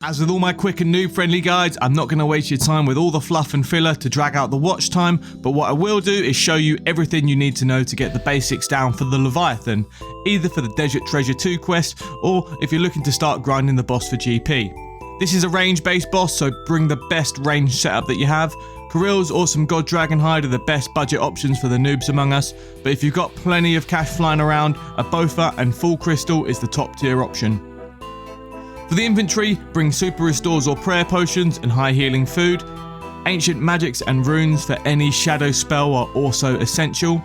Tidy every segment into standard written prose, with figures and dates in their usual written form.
As with all my quick and noob friendly guides, I'm not going to waste your time with all the fluff and filler to drag out the watch time, but what I will do is show you everything you need to know to get the basics down for the Leviathan, either for the Desert Treasure 2 quest, or if you're looking to start grinding the boss for GP. This is a range-based boss, so bring the best range setup that you have. Karil's or some God Dragonhide are the best budget options for the noobs among us, but if you've got plenty of cash flying around, a Bofa and Full Crystal is the top tier option. For the inventory, bring super restores or prayer potions and high healing food. Ancient magics and runes for any shadow spell are also essential.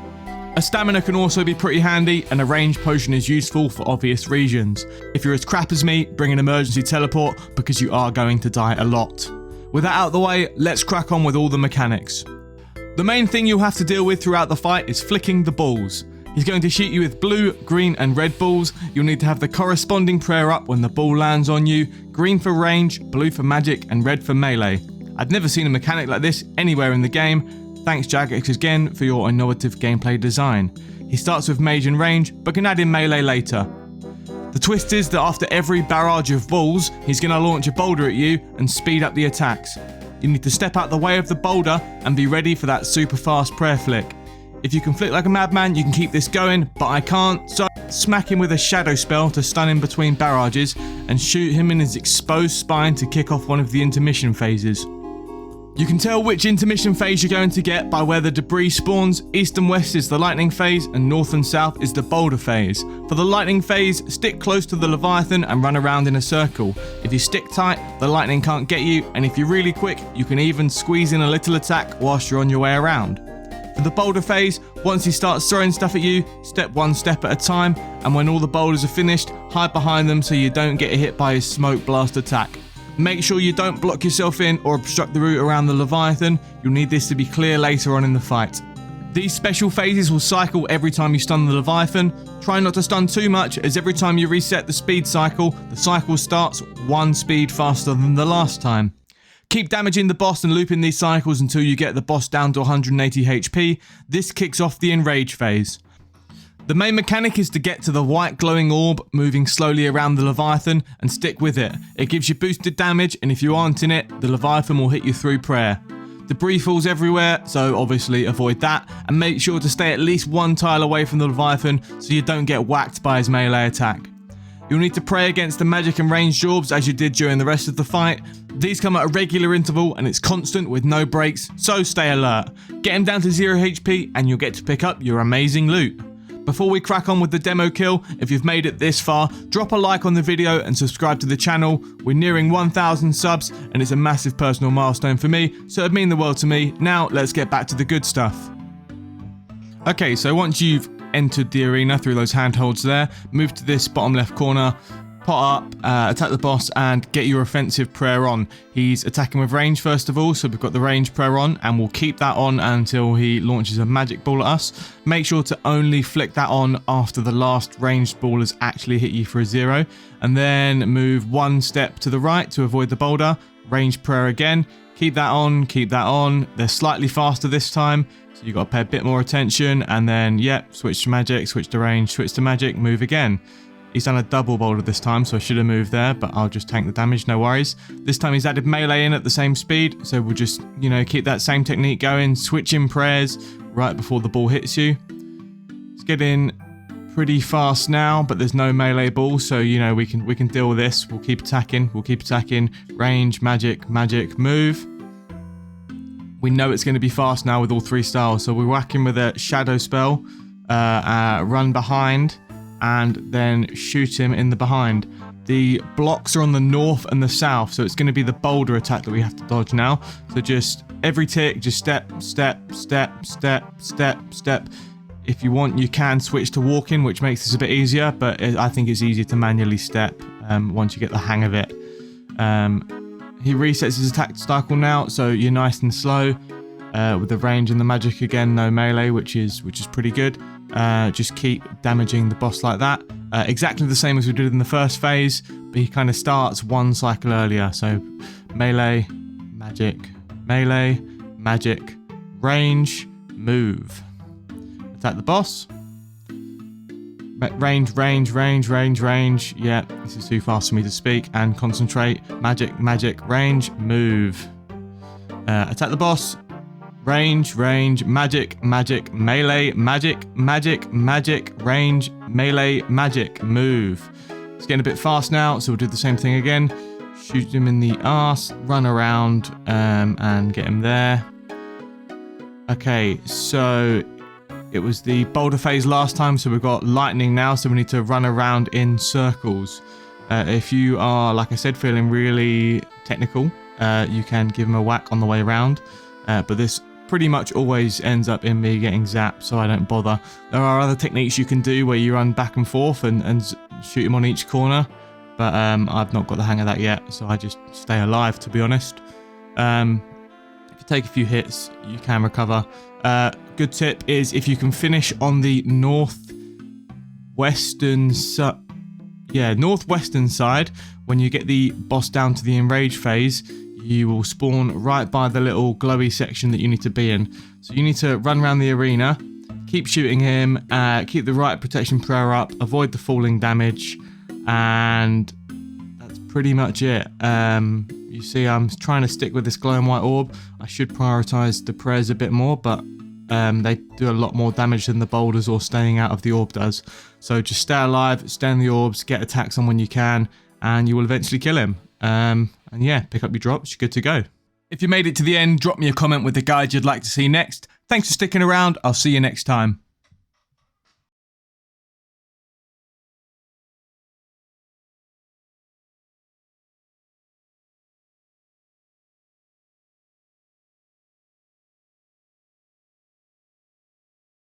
A stamina can also be pretty handy, and a range potion is useful for obvious reasons. If you're as crap as me, bring an emergency teleport because you are going to die a lot. With that out of the way, let's crack on with all the mechanics. The main thing you'll have to deal with throughout the fight is flicking the balls. He's going to shoot you with blue, green and red balls. You'll need to have the corresponding prayer up when the ball lands on you. Green for range, blue for magic and red for melee. I'd never seen a mechanic like this anywhere in the game. Thanks Jagex again for your innovative gameplay design. He starts with mage and range, but can add in melee later. The twist is that after every barrage of balls, he's going to launch a boulder at you and speed up the attacks. You need to step out the way of the boulder and be ready for that super fast prayer flick. If you can flick like a madman, you can keep this going, but I can't, so smack him with a shadow spell to stun him between barrages and shoot him in his exposed spine to kick off one of the intermission phases. You can tell which intermission phase you're going to get by where the debris spawns. East and west is the lightning phase and north and south is the boulder phase. For the lightning phase, stick close to the Leviathan and run around in a circle. If you stick tight, the lightning can't get you, and if you're really quick, you can even squeeze in a little attack whilst you're on your way around. For the boulder phase, once he starts throwing stuff at you, step one step at a time, and when all the boulders are finished, hide behind them so you don't get hit by his smoke blast attack. Make sure you don't block yourself in or obstruct the route around the Leviathan. You'll need this to be clear later on in the fight. These special phases will cycle every time you stun the Leviathan. Try not to stun too much, as every time you reset the speed cycle, the cycle starts one speed faster than the last time. Keep damaging the boss and looping these cycles until you get the boss down to 180 HP. This kicks off the enrage phase. The main mechanic is to get to the white glowing orb, moving slowly around the Leviathan, and stick with it. It gives you boosted damage, and if you aren't in it, the Leviathan will hit you through prayer. Debris falls everywhere, so obviously avoid that, and make sure to stay at least one tile away from the Leviathan so you don't get whacked by his melee attack. You'll need to pray against the magic and ranged orbs as you did during the rest of the fight. These come at a regular interval and it's constant with no breaks, so stay alert. Get him down to 0 HP and you'll get to pick up your amazing loot. Before we crack on with the demo kill, if you've made it this far, drop a like on the video and subscribe to the channel. We're nearing 1,000 subs and it's a massive personal milestone for me, so it'd mean the world to me. Now let's get back to the good stuff. Okay, so once you've entered the arena through those handholds there, move to this bottom left corner, pot up, attack the boss and get your offensive prayer on. He's attacking with range first of all, so we've got the range prayer on and we'll keep that on until he launches a magic ball at us. Make sure to only flick that on after the last ranged ball has actually hit you for a 0, and then move one step to the right to avoid the boulder. Range prayer again, keep that on, keep that on. They're slightly faster this time, so you've got to pay a bit more attention, and then switch to magic, switch to range, switch to magic, move again. He's done a double boulder this time, so I should have moved there, but I'll just tank the damage, no worries. This time he's added melee in at the same speed, so we'll just, keep that same technique going, switch in prayers right before the ball hits you. It's getting pretty fast now, but there's no melee ball, so we can deal with this. We'll keep attacking, range, magic, magic, move. We know it's going to be fast now with all three styles, so we're whacking with a shadow spell, run behind, and then shoot him in the behind. The blocks are on the north and the south, so it's going to be the boulder attack that we have to dodge now. So just every tick, just step, step, step, step, step, step. If you want, you can switch to walking, which makes this a bit easier, but I think it's easier to manually step once you get the hang of it. He resets his attack cycle now, so you're nice and slow. With the range and the magic again, no melee, which is pretty good. Just keep damaging the boss like that. Exactly the same as we did in the first phase, but he kind of starts one cycle earlier. So melee, magic, range, move. Attack the boss. Range, range, range, range, range. Yeah, this is too fast for me to speak and concentrate. Magic, magic, range, move. Attack the boss. Range, range, magic, magic, melee, magic, magic, magic, range, melee, magic, move. It's getting a bit fast now, so we'll do the same thing again. Shoot him in the arse, run around, and get him there. Okay, so it was the boulder phase last time, so we've got lightning now, so we need to run around in circles. If you are, like I said, feeling really technical, you can give him a whack on the way around, but this pretty much always ends up in me getting zapped, so I don't bother. There are other techniques you can do where you run back and forth and shoot him on each corner, but I've not got the hang of that yet, so I just stay alive, to be honest. If you take a few hits, you can recover. Good tip is if you can finish on the northwestern side, when you get the boss down to the enrage phase, you will spawn right by the little glowy section that you need to be in. So you need to run around the arena, keep shooting him, keep the right protection prayer up, avoid the falling damage, and that's pretty much it. You see I'm trying to stick with this glowing white orb. I should prioritize the prayers a bit more, but they do a lot more damage than the boulders or staying out of the orb does. So just stay alive, stay in the orbs, get attacks on when you can, and you will eventually kill him. And yeah, pick up your drops, you're good to go. If you made it to the end, drop me a comment with the guide you'd like to see next. Thanks for sticking around, I'll see you next time.